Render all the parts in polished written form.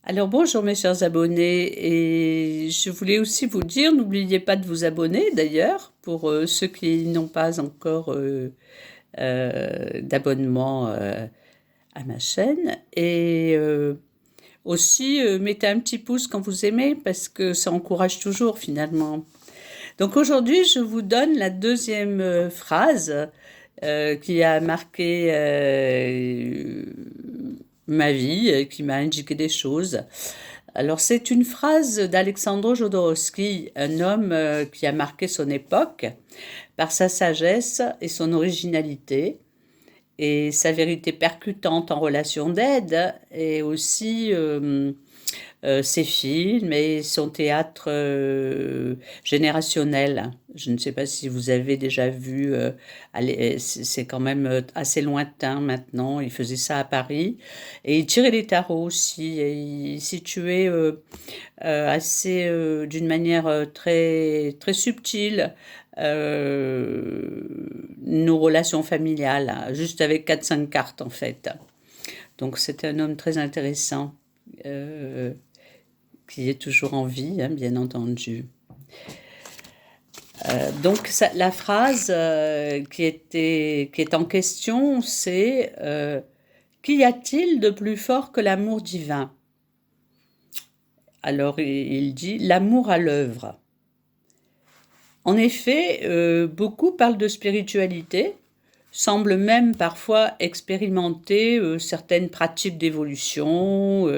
Alors bonjour mes chers abonnés, et je voulais aussi vous dire, n'oubliez pas de vous abonner d'ailleurs, pour ceux qui n'ont pas encore d'abonnement à ma chaîne. Et aussi mettez un petit pouce quand vous aimez, parce que ça encourage toujours finalement. Donc aujourd'hui je vous donne la deuxième phrase qui a marqué ma vie, qui m'a indiqué des choses. Alors c'est une phrase d'Alexandre Jodorowsky, un homme qui a marqué son époque par sa sagesse et son originalité et sa vérité percutante en relation d'aide, et aussi ses films et son théâtre générationnel. Je ne sais pas si vous avez déjà vu, c'est quand même assez lointain maintenant, il faisait ça à Paris, et il tirait les tarots aussi, et il situait assez d'une manière très, très subtile nos relations familiales, hein, juste avec 4-5 cartes en fait. Donc c'était un homme très intéressant, qui est toujours en vie, hein, bien entendu. Donc la phrase qui est en question, c'est qu'y a-t-il de plus fort que l'amour divin? Alors il dit l'amour à l'œuvre. En effet, beaucoup parlent de spiritualité, semblent même parfois expérimenter certaines pratiques d'évolution,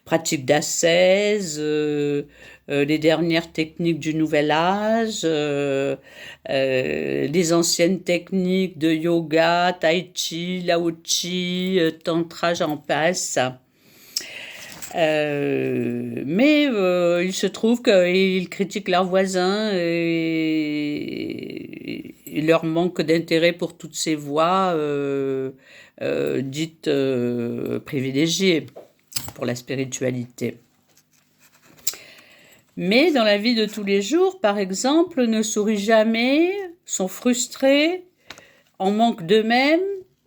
pratiques d'ascèse, les dernières techniques du nouvel âge, les anciennes techniques de yoga, tai chi, lao chi, tantra, j'en passe. Mais il se trouve qu'ils critiquent leurs voisins et il leur manque d'intérêt pour toutes ces voies dites privilégiées pour la spiritualité. Mais dans la vie de tous les jours, par exemple, ne sourient jamais, sont frustrés, en manque d'eux-mêmes,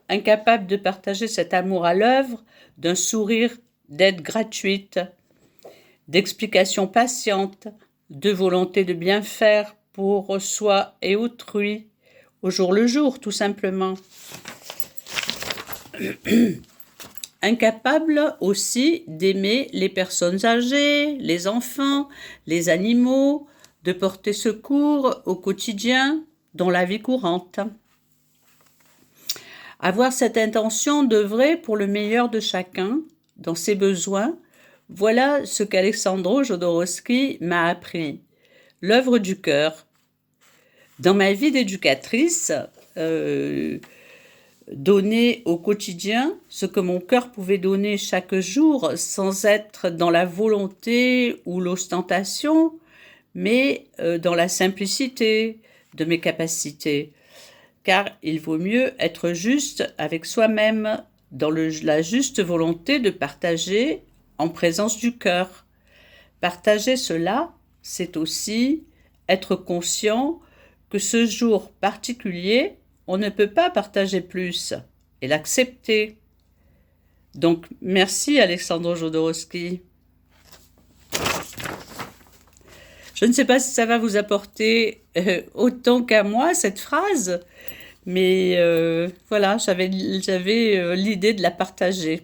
incapables de partager cet amour à l'œuvre, d'un sourire, d'aide gratuite, d'explications patientes, de volonté de bien faire pour soi et autrui, au jour le jour, tout simplement. Incapables aussi d'aimer les personnes âgées, les enfants, les animaux, de porter secours au quotidien, dans la vie courante. Avoir cette intention d'œuvrer pour le meilleur de chacun, dans ses besoins, voilà ce qu'Alexandre Jodorowsky m'a appris. L'œuvre du cœur. Dans ma vie d'éducatrice, donner au quotidien ce que mon cœur pouvait donner chaque jour sans être dans la volonté ou l'ostentation, mais dans la simplicité de mes capacités. Car il vaut mieux être juste avec soi-même, dans la juste volonté de partager en présence du cœur. Partager cela, c'est aussi être conscient que ce jour particulier, on ne peut pas partager plus, et l'accepter. Donc, merci Alexandre Jodorowsky. Je ne sais pas si ça va vous apporter autant qu'à moi, cette phrase, mais voilà, j'avais l'idée de la partager.